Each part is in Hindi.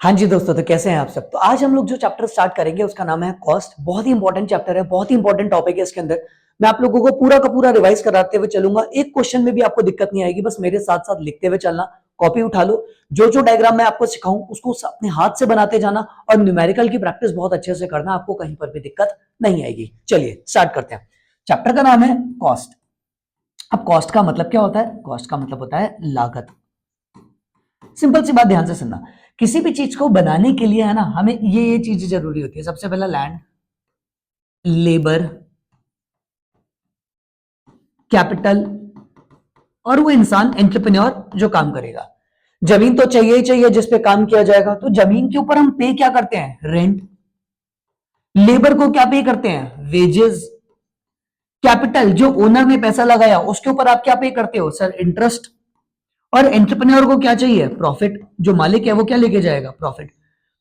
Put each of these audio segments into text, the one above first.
हाँ जी दोस्तों, तो कैसे हैं आप सब। तो आज हम लोग जो चैप्टर स्टार्ट करेंगे उसका नाम है कॉस्ट। बहुत ही इंपॉर्टेंट चैप्टर है, बहुत ही इंपॉर्टेंट टॉपिक है। इसके अंदर मैं आप लोगों को पूरा का पूरा रिवाइज कराते हुए चलूंगा। एक क्वेश्चन में भी आपको दिक्कत नहीं आएगी, बस मेरे साथ साथ लिखते हुए चलना। कॉपी उठा लो, जो जो डायग्राम मैं आपको सिखाऊं उसको अपने हाथ से बनाते जाना और न्यूमेरिकल की प्रैक्टिस बहुत अच्छे से करना, आपको कहीं पर भी दिक्कत नहीं आएगी। चलिए स्टार्ट करते हैं। चैप्टर का नाम है कॉस्ट। अब कॉस्ट का मतलब क्या होता है? कॉस्ट का मतलब होता है लागत। सिंपल सी बात ध्यान से सुनना। किसी भी चीज को बनाने के लिए है ना, हमें ये चीजें जरूरी होती है। सबसे पहला लैंड, लेबर, कैपिटल और वो इंसान एंटरप्रेन्योर जो काम करेगा। जमीन तो चाहिए ही चाहिए जिस पे काम किया जाएगा, तो जमीन के ऊपर हम पे क्या करते हैं? रेंट। लेबर को क्या पे करते हैं? वेजेस। कैपिटल जो ओनर ने पैसा लगाया उसके ऊपर आप क्या पे करते हो? Sir interest. और एंटरप्रेन्योर को क्या चाहिए? प्रॉफिट। जो मालिक है वो क्या लेके जाएगा? प्रॉफिट।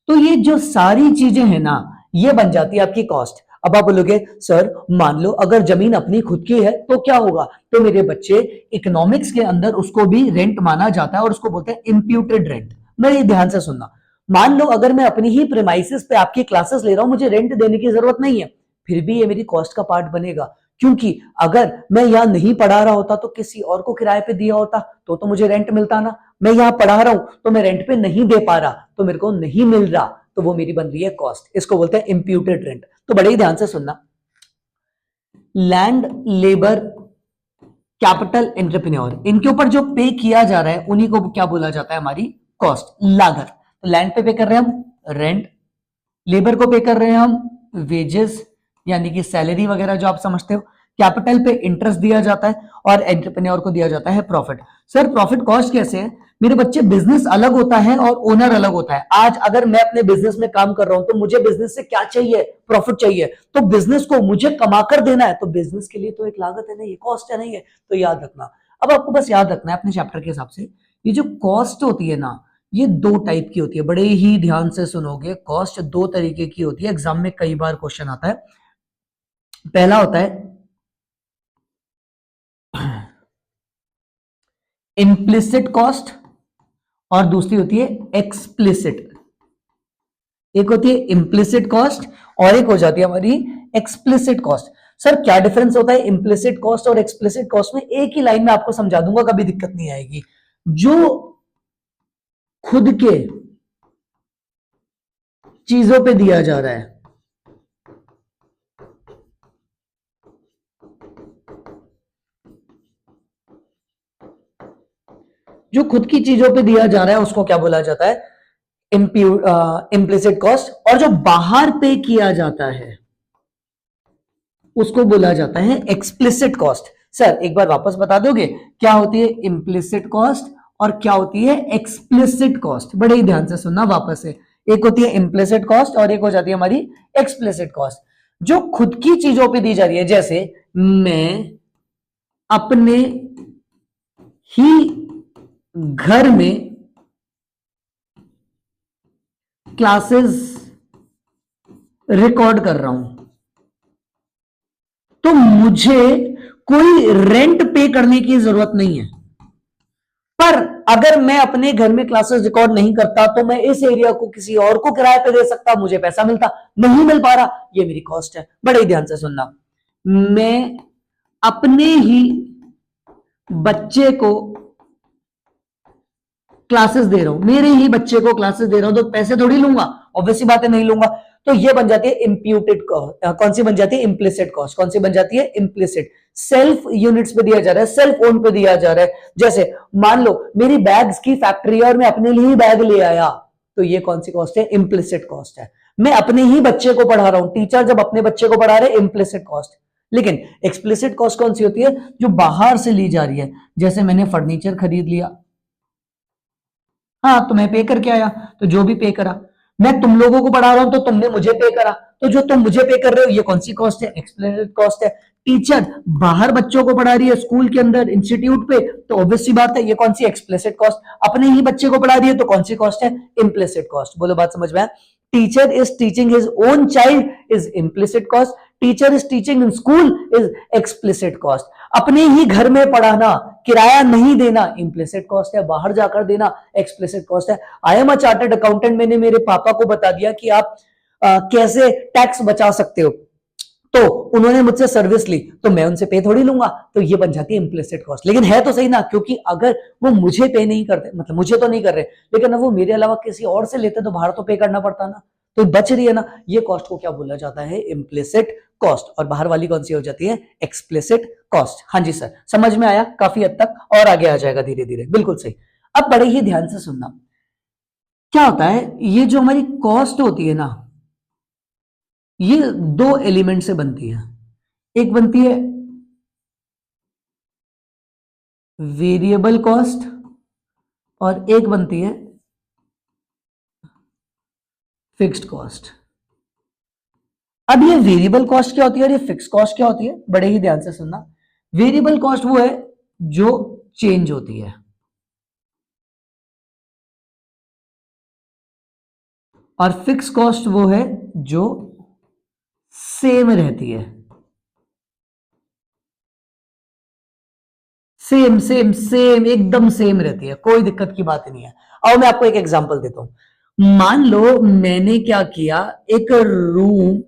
तो ये जो सारी चीजें हैं ना, ये बन जाती है आपकी कॉस्ट। अब आप बोलोगे सर मान लो अगर जमीन अपनी खुद की है तो क्या होगा? तो मेरे बच्चे, इकोनॉमिक्स के अंदर उसको भी रेंट माना जाता है और उसको बोलते हैं इंप्यूटेड रेंट। मेरे ध्यान से सुनना। मान लो अगर मैं अपनी ही प्रेमाइसिस पे आपकी क्लासेस ले रहा हूं, मुझे रेंट देने की जरूरत नहीं है, फिर भी ये मेरी कॉस्ट का पार्ट बनेगा। क्योंकि अगर मैं यहां नहीं पढ़ा रहा होता तो किसी और को किराए पे दिया होता तो मुझे रेंट मिलता ना। मैं यहां पढ़ा रहा हूं तो मैं रेंट पे नहीं दे पा रहा तो मेरे को नहीं मिल रहा, तो वो मेरी बन रही है कॉस्ट। इसको बोलते हैं इंप्यूटेड रेंट। तो बड़े ही ध्यान से सुनना। लैंड, लेबर, कैपिटल, एंटरप्रेन्योर, इनके ऊपर जो पे किया जा रहा है उन्हीं को क्या बोला जाता है? हमारी कॉस्ट, लागत। तो लैंड पे कर रहे हैं हम रेंट, लेबर को पे कर रहे हैं हम वेजेस यानी कि सैलरी वगैरह जो आप समझते हो, कैपिटल पे इंटरेस्ट दिया जाता है और एंटरप्रेन्योर को दिया जाता है प्रॉफिट। सर प्रॉफिट कॉस्ट कैसे है? मेरे बच्चे, बिजनेस अलग होता है और ओनर अलग होता है। आज अगर मैं अपने बिजनेस में काम कर रहा हूं तो मुझे बिजनेस से क्या चाहिए? प्रॉफिट चाहिए। तो बिजनेस को मुझे कमाकर देना है, तो बिजनेस के लिए तो एक लागत है ना, ये कॉस्ट है नहीं है। तो याद रखना। अब आपको बस याद रखना है अपने चैप्टर के हिसाब से, ये जो कॉस्ट होती है ना, ये दो टाइप की होती है। बड़े ही ध्यान से सुनोगे। कॉस्ट दो तरीके की होती है, एग्जाम में कई बार क्वेश्चन आता है। पहला होता है इम्प्लिसिट कॉस्ट और दूसरी होती है एक्सप्लिसिट। एक होती है इम्प्लिसिट कॉस्ट और एक हो जाती है हमारी एक्सप्लिसिट कॉस्ट। सर क्या डिफरेंस होता है इम्प्लिसिट कॉस्ट और एक्सप्लिसिट कॉस्ट में? एक ही लाइन में आपको समझा दूंगा, कभी दिक्कत नहीं आएगी। जो खुद के चीजों पे दिया जा रहा है, जो खुद की चीजों पे दिया जा रहा है उसको क्या बोला जाता है? Implicit cost. और जो बाहर पे किया जाता है उसको बोला जाता है एक्सप्लिसिट कॉस्ट। सर एक बार वापस बता दोगे क्या होती है इम्प्लिसिट कॉस्ट और क्या होती है एक्सप्लिसिट कॉस्ट? बड़े ही ध्यान से सुनना वापस से। एक होती है इम्प्लिसिट कॉस्ट और एक हो जाती है हमारी एक्सप्लिसिट कॉस्ट। जो खुद की चीजों पे दी जा रही है, जैसे मैं अपने ही घर में क्लासेस रिकॉर्ड कर रहा हूं, तो मुझे कोई रेंट पे करने की जरूरत नहीं है। पर अगर मैं अपने घर में क्लासेस रिकॉर्ड नहीं करता तो मैं इस एरिया को किसी और को किराए पे दे सकता, मुझे पैसा मिलता। नहीं मिल पा रहा, ये मेरी कॉस्ट है। बड़े ही ध्यान से सुनना। मैं अपने ही बच्चे को क्लासेस दे रहा हूं, मेरे ही बच्चे को क्लासेस दे रहा हूं, तो पैसे थोड़ी लूंगा, ऑब्वियसली बात है नहीं लूंगा। तो ये बन जाती है इंप्यूटेड कॉस्ट। कौन सी बन जाती है? Implicit cost. कौन सी बन जाती है? इम्प्लिसिट। सेल्फ यूनिट्स पे दिया जा रहा है, सेल्फ ओन पे दिया जा रहा है। जैसे मान लो मेरी बैग्स की फैक्ट्री है और मैं अपने लिए ही बैग ले आया, तो ये कौन सी कॉस्ट है? इम्प्लिसिट कॉस्ट है। मैं अपने ही बच्चे को पढ़ा रहा हूं, टीचर जब अपने बच्चे को पढ़ा रहे, इम्प्लिसिट कॉस्ट। लेकिन एक्सप्लिसिट कॉस्ट कौन सी होती है? जो बाहर से ली जा रही है। जैसे मैंने फर्नीचर खरीद लिया, हाँ तो मैं पे करके आया, तो जो भी पे करा। मैं तुम लोगों को पढ़ा रहा हूं तो तुमने मुझे पे करा, तो जो तुम मुझे पे कर रहे हो ये कौन सी कॉस्ट है? एक्सप्लिसिट कॉस्ट है। टीचर बाहर बच्चों को पढ़ा रही है, स्कूल के अंदर, इंस्टीट्यूट पे, तो ऑब्वियस सी बात है ये कौन सी एक्सप्लिसिट कॉस्ट, अपने ही बच्चे को पढ़ा रही है तो कौन सी कॉस्ट है, इम्प्लिसिट कॉस्ट। बोलो बात समझ में आया? Teacher is teaching his own child is implicit cost, teacher is teaching in school is explicit cost. अपने ही घर में पढ़ाना, किराया नहीं देना, इम्प्लिसिट कॉस्ट है, बाहर जाकर देना एक्सप्लिसिट कॉस्ट है। I am a chartered accountant, मैंने मेरे पापा को बता दिया कि आप कैसे टैक्स बचा सकते हो, तो उन्होंने मुझसे सर्विस ली तो मैं उनसे पे थोड़ी लूंगा, तो ये बन जाती है इम्प्लिसिट कॉस्ट। लेकिन है तो सही ना, क्योंकि अगर वो मुझे पे नहीं करते, मतलब मुझे तो नहीं कर रहे, लेकिन वो मेरे अलावा किसी और से लेते तो बाहर तो पे करना पड़ता ना, तो बच रही है ना। ये कॉस्ट को क्या बोला जाता है? Implicit cost. और बाहर वाली कौन सी हो जाती है? Explicit cost. हाँ जी सर, समझ में आया काफी हद तक, और आगे आ जाएगा धीरे धीरे, बिल्कुल सही। अब बड़े ही ध्यान से सुनना, क्या होता है, ये जो हमारी कॉस्ट होती है ना, ये दो एलिमेंट से बनती है। एक बनती है वेरिएबल कॉस्ट और एक बनती है फिक्स्ड कॉस्ट। अब ये वेरिएबल कॉस्ट क्या होती है और ये फिक्स्ड कॉस्ट क्या होती है, बड़े ही ध्यान से सुनना। वेरिएबल कॉस्ट वो है जो चेंज होती है, और फिक्स कॉस्ट वो है जो सेम रहती है। सेम सेम सेम एकदम सेम रहती है, कोई दिक्कत की बात नहीं है। और मैं आपको एक एग्जांपल देता हूं। मान लो मैंने क्या किया, एक रूम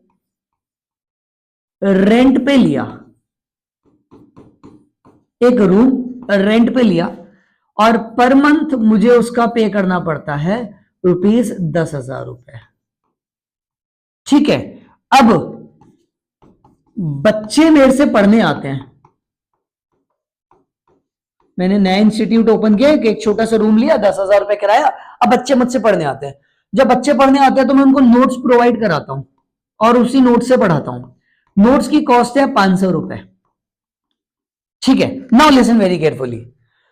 रेंट पे लिया, एक रूम रेंट पे लिया, और पर मंथ मुझे उसका पे करना पड़ता है ₹10,000। ठीक है। अब बच्चे मेरे से पढ़ने आते हैं, मैंने नया इंस्टीट्यूट ओपन किया, एक छोटा सा रूम लिया, ₹10,000 किराया। अब बच्चे मुझसे पढ़ने आते हैं, जब बच्चे पढ़ने आते हैं तो मैं उनको नोट्स प्रोवाइड कराता हूं और उसी नोट से पढ़ाता हूं। नोट्स की कॉस्ट है ₹500। ठीक है, नाउ लिसन वेरी केयरफुली।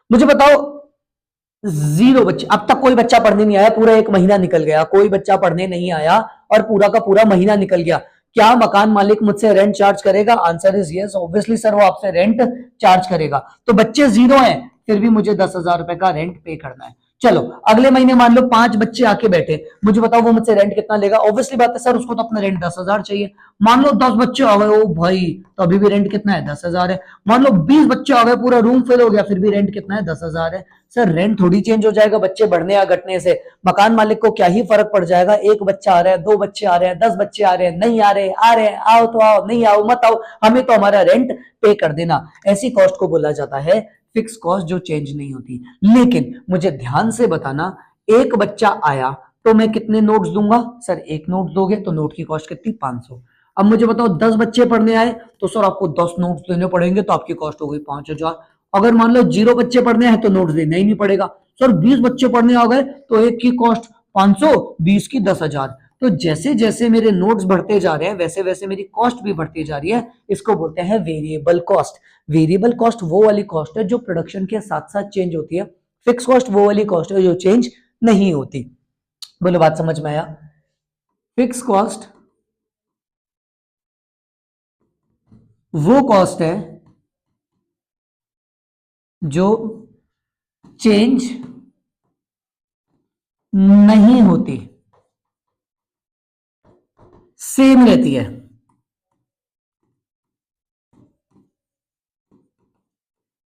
मुझे बताओ, जीरो बच्चे, अब तक कोई बच्चा पढ़ने नहीं आया, पूरा एक महीना निकल गया, कोई बच्चा पढ़ने नहीं आया और पूरा का पूरा महीना निकल गया, क्या मकान मालिक मुझसे रेंट चार्ज करेगा? Answer is yes, obviously sir, वो आपसे रेंट चार्ज करेगा। तो बच्चे जीरो हैं, फिर भी मुझे ₹10,000 का रेंट पे करना है। चलो अगले महीने मान लो 5 बच्चे आके बैठे, मुझे बताओ वो मुझसे रेंट कितना लेगा? ऑब्वियसली बात है सर, उसको तो अपना रेंट 10,000 चाहिए। मान लो 10 बच्चे आ गए, ओ भाई, तो अभी भी रेंट कितना है? 10,000 है। मान लो 20 बच्चे आ गए, पूरा रूम फिल हो गया, फिर भी रेंट कितना है? 10,000 है। सर रेंट थोड़ी चेंज हो जाएगा बच्चे बढ़ने या घटने से, मकान मालिक को क्या ही फर्क पड़ जाएगा? एक बच्चा आ रहा है, 2 बच्चे आ रहे हैं, 10 बच्चे आ रहे हैं, नहीं आ रहे, आ रहे हैं, आओ तो आओ, नहीं आओ मत आओ, हमें तो हमारा रेंट पे कर देना। ऐसी कॉस्ट को बोला जाता है फिक्स कॉस्ट, जो चेंज नहीं होती। लेकिन मुझे ध्यान से बताना, एक बच्चा आया तो मैं कितने नोट्स दूंगा? सर एक नोट दोगे तो नोट की कॉस्ट कितनी? 500। अब मुझे बताओ 10 बच्चे पढ़ने आए तो सर आपको 10 नोट्स देने पड़ेंगे, तो आपकी कॉस्ट हो गई 5,000। अगर मान लो 0 बच्चे पढ़ने आए तो नोट्स देना ही नहीं पड़ेगा। सर 20 बच्चे पढ़ने आ गए तो एक की कॉस्ट 500, 20 की 10,000। तो जैसे जैसे मेरे नोट्स बढ़ते जा रहे हैं वैसे वैसे मेरी कॉस्ट भी बढ़ती जा रही है, इसको बोलते हैं वेरिएबल कॉस्ट। वेरिएबल कॉस्ट वो वाली कॉस्ट है जो प्रोडक्शन के साथ साथ चेंज होती है, फिक्स कॉस्ट वो वाली कॉस्ट है जो चेंज नहीं होती। बोलो बात समझ में आया? फिक्स कॉस्ट वो कॉस्ट है जो चेंज नहीं होती, सेम रहती है।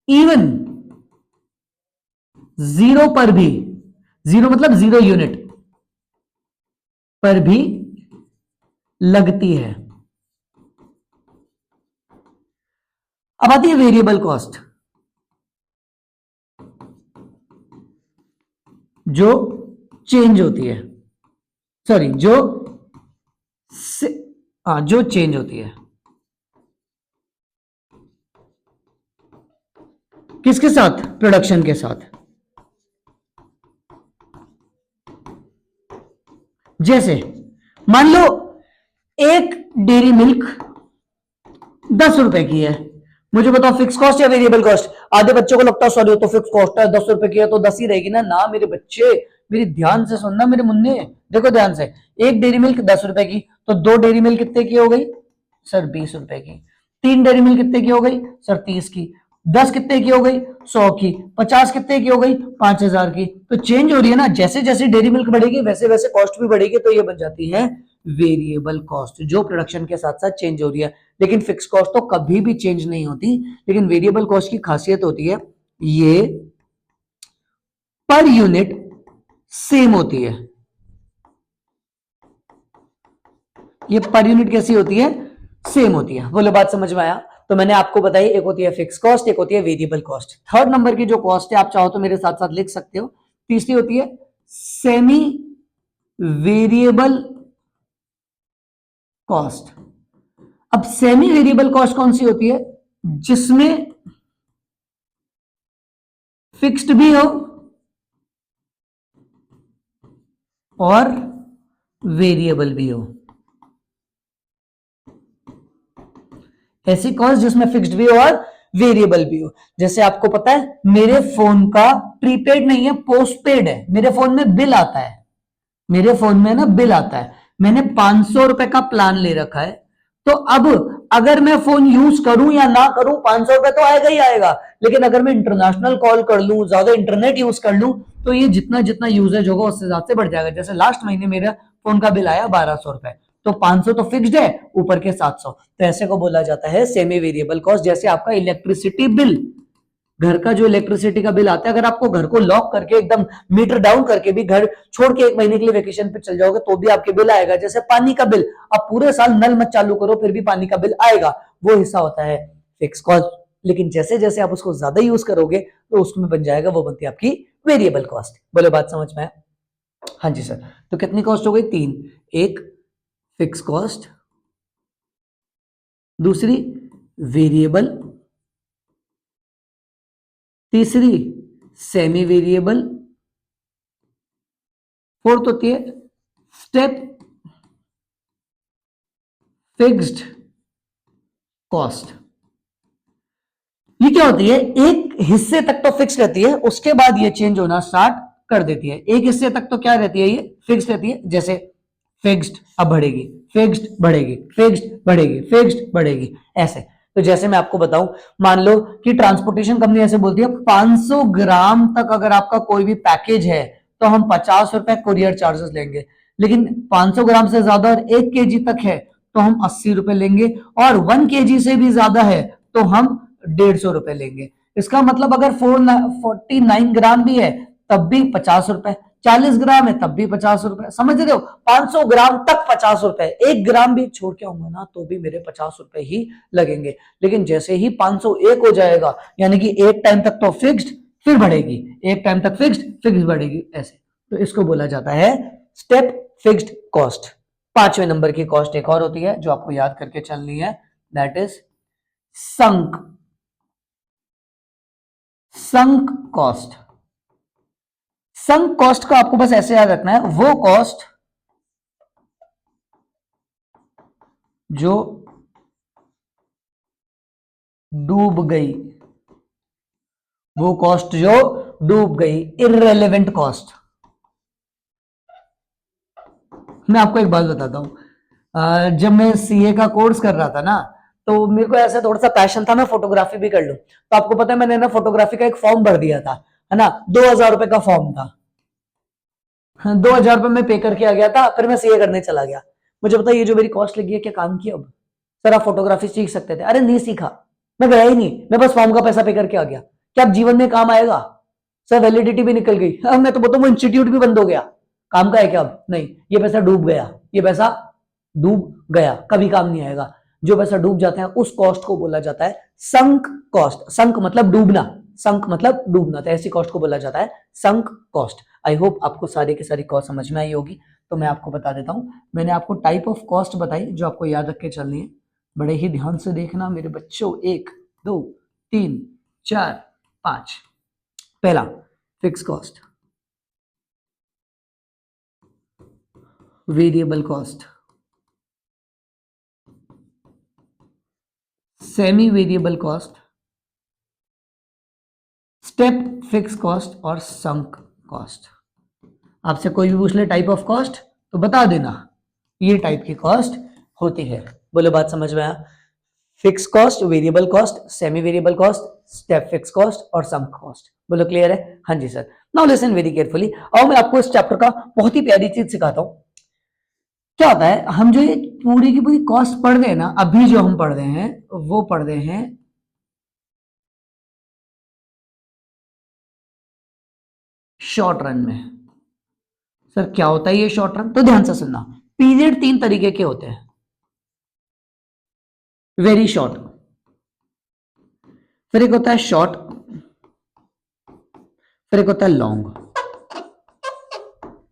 इवन जीरो पर भी, जीरो मतलब 0 यूनिट पर भी लगती है। अब आती है वेरिएबल कॉस्ट, जो चेंज होती है, सॉरी जो चेंज होती है। किसके साथ? प्रोडक्शन के साथ। जैसे मान लो एक डेयरी मिल्क ₹10 की है, मुझे बताओ फिक्स कॉस्ट या वेरिएबल कॉस्ट? आधे बच्चों को लगता है सॉरी तो फिक्स कॉस्ट है, ₹10 की है तो 10 ही रहेगी ना। ना मेरे बच्चे, मेरी ध्यान से सुनना मेरे मुन्ने, देखो ध्यान से, एक डेयरी मिल्क ₹10 की, तो 2 डेयरी मिल्क कितने की हो गई? सर ₹20 की। 3 डेयरी मिल्क कितने की हो गई सर 30 की, 10 कितने की हो गई 100 की, 50 कितने की हो गई 5000 की। तो चेंज हो रही है ना, जैसे जैसे डेयरी मिल्क बढ़ेगी वैसे वैसे कॉस्ट भी बढ़ेगी, तो ये बन जाती है वेरिएबल कॉस्ट, जो प्रोडक्शन के साथ साथ चेंज हो रही है। लेकिन फिक्स कॉस्ट तो कभी भी चेंज नहीं होती, लेकिन वेरिएबल कॉस्ट की खासियत होती है ये पर यूनिट सेम होती है। ये पर यूनिट कैसी होती है, सेम होती है। बोलो बात समझ में आया? तो मैंने आपको बताई, एक होती है फिक्स कॉस्ट, एक होती है वेरिएबल कॉस्ट। थर्ड नंबर की जो कॉस्ट है आप चाहो तो मेरे साथ साथ लिख सकते हो, तीसरी होती है सेमी वेरिएबल कॉस्ट। अब सेमी वेरिएबल कॉस्ट कौन सी होती है, जिसमें फिक्स्ड भी हो और वेरिएबल भी हो। ऐसी कॉस्ट जिसमें फिक्स्ड भी हो और वेरिएबल भी हो। जैसे आपको पता है मेरे फोन का प्रीपेड नहीं है, पोस्टपेड है। मेरे फोन में बिल आता है, मेरे फोन में ना बिल आता है, मैंने 500 रुपए का प्लान ले रखा है। तो अब अगर मैं फोन यूज करूं या ना करूं 500 रुपए तो आएगा ही आएगा। लेकिन अगर मैं इंटरनेशनल कॉल कर लूं, ज्यादा इंटरनेट यूज कर लूं, तो ये जितना जितना यूजेज होगा उससे ज्यादा से बढ़ जाएगा। जैसे लास्ट महीने मेरा फोन का बिल आया 1200 रुपए, तो 500 तो फिक्स्ड है, ऊपर के 700, तो ऐसे को बोला जाता है सेमी वेरिएबल कॉस्ट। जैसे आपका इलेक्ट्रिसिटी बिल, घर का जो इलेक्ट्रिसिटी का बिल आता है, अगर आपको घर को लॉक करके एकदम मीटर डाउन करके भी घर छोड़ के 1 महीने के लिए वेकेशन पे चल जाओगे तो भी आपके बिल आएगा। जैसे पानी का बिल, आप पूरे साल नल मत चालू करो फिर भी पानी का बिल आएगा, वो हिस्सा होता है फिक्स कॉस्ट। लेकिन जैसे जैसे आप उसको ज्यादा यूज करोगे तो उसमें बन जाएगा, वो बनती है आपकी वेरिएबल कॉस्ट। बोलो बात समझ में? हाँ जी सर। तो कितनी कॉस्ट हो गई? 3। एक फिक्स कॉस्ट, दूसरी वेरिएबल, तीसरी सेमी वेरिएबल, फोर्थ होती है स्टेप फिक्स्ड कॉस्ट। ये क्या होती है, एक हिस्से तक तो फिक्स रहती है, उसके बाद ये चेंज होना स्टार्ट कर देती है। एक हिस्से तक तो क्या रहती है, ये फिक्स रहती है। जैसे फिक्स्ड, अब बढ़ेगी, फिक्स्ड बढ़ेगी, फिक्स्ड बढ़ेगी, फिक्स्ड बढ़ेगी, ऐसे। तो जैसे मैं आपको बताऊं, मान लो कि ट्रांसपोर्टेशन कंपनी ऐसे बोलती है 500 ग्राम तक अगर आपका कोई भी पैकेज है तो हम 50 रुपए कुरियर चार्जेस लेंगे। लेकिन 500 ग्राम से ज्यादा और 1 केजी तक है तो हम 80 रुपए लेंगे, और 1 केजी से भी ज्यादा है तो हम 150 रुपए लेंगे। इसका मतलब अगर 49 ग्राम भी है तब भी 50 रुपए, 40 ग्राम है तब भी 50 रुपए। समझ रहे हो? 500 ग्राम तक 50 रुपए, 1 ग्राम भी छोड़ के आऊंगा ना तो भी मेरे 50 रुपए ही लगेंगे। लेकिन जैसे ही 501 हो जाएगा, यानी कि एक टाइम तक तो फिक्स्ड, फिर बढ़ेगी, एक टाइम तक फिक्स्ड फिक्स बढ़ेगी, ऐसे। तो इसको बोला जाता है स्टेप फिक्स्ड कॉस्ट। 5वें नंबर की कॉस्ट एक और होती है जो आपको याद करके चलनी है, that is sunk sunk cost. Sunk cost को आपको बस ऐसे याद रखना है, वो कॉस्ट जो डूब गई, वो कॉस्ट जो डूब गई, इररेलेवेंट कॉस्ट। मैं आपको एक बात बताता हूं, जब मैं सीए का कोर्स कर रहा था ना, तो मेरे को ऐसा थोड़ा सा पैशन था मैं फोटोग्राफी भी कर लूं। तो आपको पता है मैंने ना फोटोग्राफी का एक फॉर्म भर दिया था, है ना, 2000 रुपए का फॉर्म था। 2000 रुपए में पे करके आ गया था, फिर मैं सीए करने चला गया। मुझे पता ये जो मेरी कॉस्ट लगी है क्या काम की? अब सर आप फोटोग्राफी सीख सकते थे, अरे नहीं सीखा, मैं गया ही नहीं, मैं बस फॉर्म का पैसा पे करके आ गया। क्या अब जीवन में काम आएगा? सर वैलिडिटी भी निकल गई। अब मैं तो बताऊं वो इंस्टीट्यूट भी बंद हो गया, काम का है क्या अब? नहीं, ये पैसा डूब गया, ये पैसा डूब गया, कभी काम नहीं आएगा। जो पैसा डूब जाता है उस कॉस्ट को बोला जाता है संक कॉस्ट। संक मतलब डूबना, संक मतलब डूबना, तो ऐसी कॉस्ट को बोला जाता है संक कॉस्ट। आई होप आपको सारी की सारी कॉस्ट समझ में आई होगी। तो मैं आपको बता देता हूं, मैंने आपको टाइप ऑफ कॉस्ट बताई जो आपको याद रख के चलनी है। बड़े ही ध्यान से देखना मेरे बच्चों, 1 2 3 4 5। पहला fix cost, variable cost, semi variable cost, step fix cost और संक कॉस्ट। आपसे कोई भी पूछ ले टाइप ऑफ कॉस्ट तो बता देना ये टाइप की कॉस्ट होती है। बोलो बात समझ में आया? Fix cost, variable cost, semi variable cost, step fix cost और सम कॉस्ट। बोलो क्लियर है? हाँ जी sir. Now listen very carefully. और मैं आपको इस चैप्टर का बहुत ही प्यारी चीज सिखाता हूं। क्या होता है, हम जो ये पूरी की पूरी कॉस्ट पढ़ रहे हैं ना, अभी जो हम पढ़ रहे हैं वो पढ़ रहे हैं शॉर्ट रन में। सर क्या होता है ये शॉर्ट रन? तो ध्यान से सुनना। पीरियड तीन तरीके के होते हैं। वेरी शॉर्ट, फिर एक होता है शॉर्ट, फिर एक होता है लॉन्ग।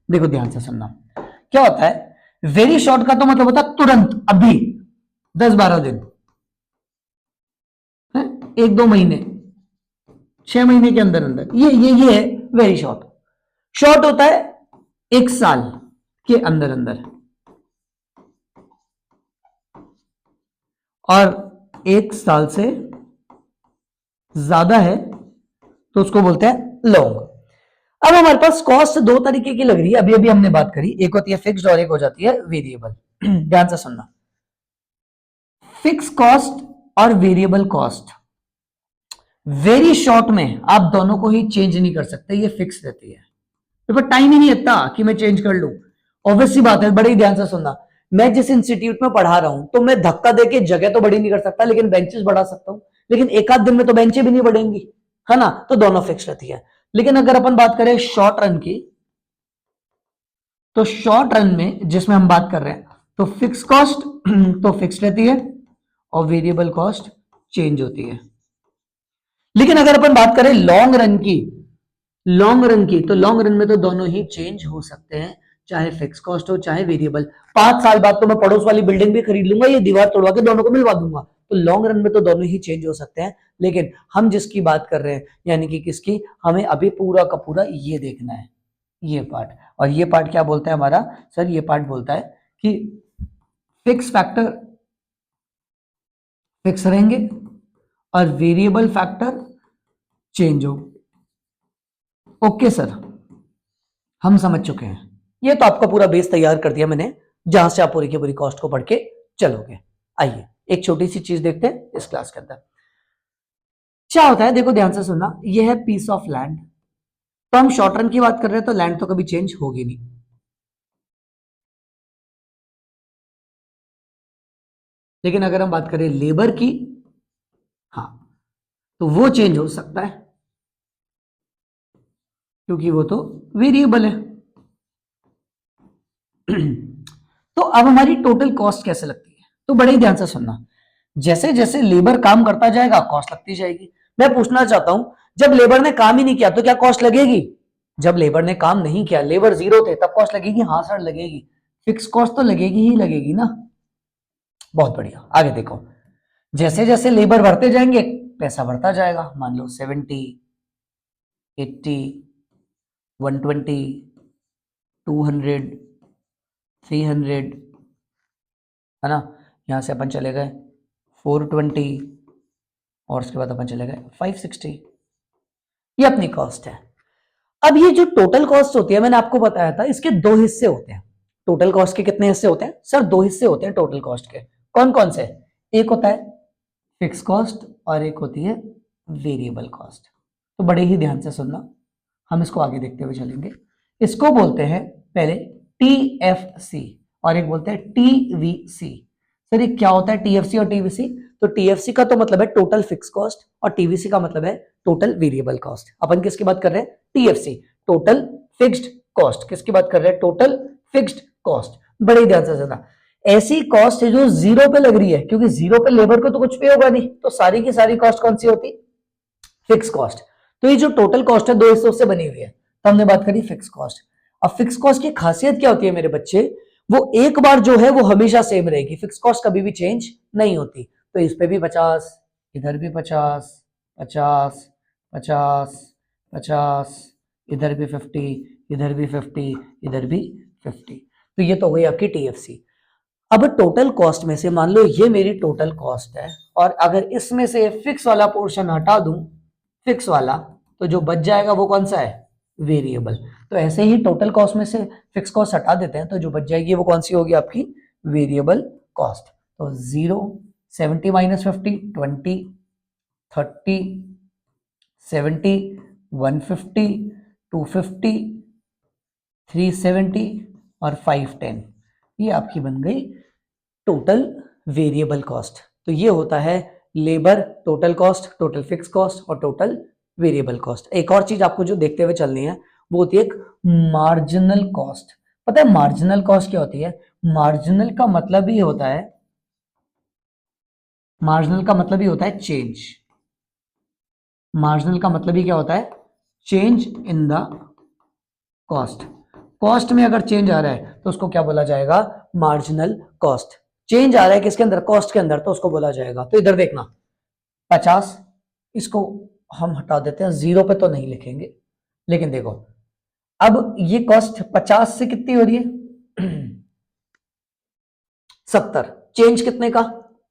देखो ध्यान से सुनना। क्या होता है वेरी शॉर्ट का? तो मतलब होता है तुरंत, अभी 10-12 दिन, है? 1-2 महीने, 6 महीने के अंदर अंदर, ये है वेरी शॉर्ट। शॉर्ट होता है 1 साल के अंदर अंदर, और 1 साल से ज्यादा है तो उसको बोलते हैं लॉन्ग। अब हमारे पास कॉस्ट दो तरीके की लग रही है, अभी अभी हमने बात करी। एक होती है फिक्स्ड और एक हो जाती है वेरिएबल। ध्यान से सुनना। फिक्स कॉस्ट और वेरिएबल कॉस्ट वेरी शॉर्ट में आप दोनों को ही चेंज नहीं कर सकते, ये फिक्स रहती है। तो टाइम ही नहीं इतना कि मैं चेंज कर लूं। ऑब्वियस सी बात है, बड़े ही ध्यान से सुनना। मैं जिस इंस्टीट्यूट में पढ़ा रहा हूं तो मैं धक्का देके जगह तो बड़ी नहीं कर सकता, लेकिन बेंचेस बढ़ा सकता हूं। लेकिन एक आध दिन में तो बेंचें भी नहीं बढ़ेंगी, है ना? तो दोनों फिक्स रहती है। लेकिन अगर अपन बात करें शॉर्ट रन की, तो शॉर्ट रन में जिसमें हम बात कर रहे हैं, तो फिक्स कॉस्ट तो फिक्स रहती है और वेरिएबल कॉस्ट चेंज होती है। लेकिन अगर अपन बात करें लॉन्ग रन की, तो लॉन्ग रन में तो दोनों ही चेंज हो सकते हैं, चाहे फिक्स कॉस्ट हो चाहे वेरिएबल। 5 साल बाद तो मैं पड़ोस वाली बिल्डिंग भी खरीद लूंगा, ये दीवार तोड़वा के दोनों को मिलवा दूंगा। तो लॉन्ग रन में तो दोनों ही चेंज हो सकते हैं। लेकिन हम जिसकी बात कर रहे हैं, यानी कि किसकी, हमें अभी पूरा का पूरा ये देखना है, ये पार्ट। और ये पार्ट क्या बोलता है हमारा? सर ये पार्ट बोलता है कि फिक्स फैक्टर फिक्स रहेंगे और वेरिएबल फैक्टर चेंज हो। ओके सर, हम समझ चुके हैं। ये तो आपका पूरा बेस तैयार कर दिया मैंने, जहां से आप पूरी की पूरी कॉस्ट को पढ़ के चलोगे। आइए एक छोटी सी चीज देखते हैं इस क्लास के अंदर। क्या होता है, देखो ध्यान से सुनना। ये है पीस ऑफ लैंड। तो हम शॉर्ट रन की बात कर रहे हैं, तो लैंड तो कभी चेंज होगी नहीं। लेकिन अगर हम बात करें लेबर की, हाँ, तो वो चेंज हो सकता है, क्योंकि वो तो वेरिएबल है। तो अब हमारी टोटल कॉस्ट कैसे लगती है? तो बड़े ही ध्यान से सुनना। जैसे जैसे लेबर काम करता जाएगा कॉस्ट लगती जाएगी। मैं पूछना चाहता हूं, जब लेबर ने काम ही नहीं किया तो क्या कॉस्ट लगेगी? जब लेबर ने काम नहीं किया, लेबर जीरो थे, तब कॉस्ट लगेगी? हाँ सर लगेगी। फिक्स कॉस्ट तो लगेगी ही लगेगी ना। बहुत बढ़िया, आगे देखो। जैसे जैसे लेबर बढ़ते जाएंगे पैसा बढ़ता जाएगा। मान लो 70, 80, 120, 200, 300, है ना? यहां से अपन चले गए 420 और उसके बाद अपन चले गए 560। ये अपनी कॉस्ट है। अब ये जो टोटल कॉस्ट होती है, मैंने आपको बताया था इसके दो हिस्से होते हैं। टोटल कॉस्ट के कितने हिस्से होते हैं सर? दो हिस्से होते हैं टोटल कॉस्ट के। कौन कौन से? एक होता है फिक्स कॉस्ट और एक होती है वेरिएबल कॉस्ट। तो बड़े ही ध्यान से सुनना, हम इसको आगे देखते हुए चलेंगे। इसको बोलते हैं पहले टीएफसी और एक बोलते हैं टीवीसी। सर ये क्या होता है टीएफसी और टीवीसी? तो टीएफसी का तो मतलब है टोटल फिक्स कॉस्ट और टीवीसी का मतलब है टोटल वेरिएबल कॉस्ट। अपन किसकी बात कर रहे हैं? TFC, total fixed cost. किसकी बात कर रहे हैं? Total fixed cost. बड़े ध्यान से सुनना। ऐसी कॉस्ट है जो जीरो पे लग रही है, क्योंकि जीरो पे लेबर को तो कुछ पे होगा नहीं, तो सारी की सारी कॉस्ट कौन सी होती? Fix cost. तो ये जो टोटल कॉस्ट है दो हिस्सों से बनी हुई है, तो हमने बात करी फिक्स कॉस्ट। अब फिक्स कॉस्ट की खासियत क्या होती है मेरे बच्चे? वो एक बार जो है वो हमेशा सेम रहेगी, फिक्स कॉस्ट कभी भी चेंज नहीं होती। तो इस पे भी 50, इधर भी 50, 50, 50, 50, इधर भी 50, इधर भी 50, इधर भी 50। तो ये तो हो गई आपकी टीएफसी। अब टोटल कॉस्ट में से मान लो ये मेरी टोटल कॉस्ट है, और अगर इसमें से फिक्स वाला पोर्शन हटा दूं, फिक्स वाला, तो जो बच जाएगा वो कौन सा है? वेरिएबल। तो ऐसे ही टोटल कॉस्ट में से फिक्स कॉस्ट हटा देते हैं, तो जो बच जाएगी वो कौन सी होगी? आपकी वेरिएबल कॉस्ट। तो 0, 70 माइनस 50 20, 30, 70, 150, 250, 370 और 510, ये आपकी बन गई टोटल वेरिएबल कॉस्ट। तो ये होता है labour total cost, total fix cost और टोटल वेरिएबल कॉस्ट। एक और चीज आपको जो देखते हुए चलनी है वो होती है एक मार्जिनल कॉस्ट। पता है मार्जिनल कॉस्ट क्या होती है? मार्जिनल का मतलब ही होता है, मार्जिनल का मतलब ही होता है चेंज। मार्जिनल का मतलब ही क्या होता है? Change in the cost. Cost में अगर चेंज आ रहा है तो उसको क्या बोला जाएगा? Marginal cost. चेंज आ रहा है किसके अंदर? कॉस्ट के अंदर, तो उसको बोला जाएगा। तो इधर देखना 50, इसको हम हटा देते हैं, 0 पे तो नहीं लिखेंगे, लेकिन देखो अब ये कॉस्ट 50 से कितनी हो रही है? 70। चेंज कितने का?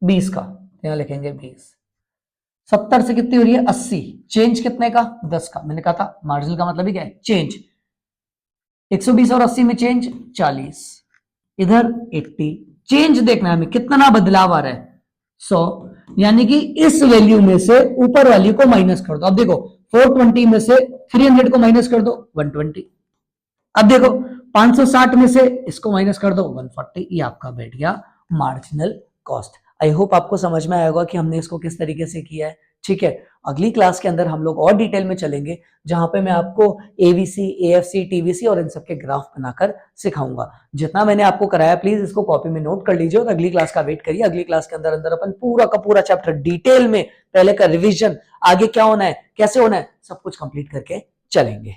20 का, यहां लिखेंगे 20। 70 से कितनी हो रही है? 80। चेंज कितने का? 10 का। मैंने कहा था मार्जिनल का मतलब ही क्या है? चेंज। 120 और 80 में चेंज 40, इधर 80। चेंज देखना है हमें, कितना बदलाव आ रहा है? 100। यानी कि इस वैल्यू में से ऊपर वाली को माइनस कर दो। अब देखो 420 में से 300 को माइनस कर दो, 120। अब देखो 560 में से इसको माइनस कर दो, 140। ये आपका बैठ गया मार्जिनल कॉस्ट। आई होप आपको समझ में आया होगा कि हमने इसको किस तरीके से किया है। ठीक है, अगली क्लास के अंदर हम लोग और डिटेल में चलेंगे, जहां पे मैं आपको एवीसी, एएफसी, टीवीसी और इन सबके ग्राफ बनाकर सिखाऊंगा। जितना मैंने आपको कराया प्लीज इसको कॉपी में नोट कर लीजिए और अगली क्लास का वेट करिए। अगली क्लास के अंदर अंदर अपन पूरा का पूरा चैप्टर डिटेल में, पहले का रिविजन, आगे क्या होना है, कैसे होना है, सब कुछ कंप्लीट करके चलेंगे।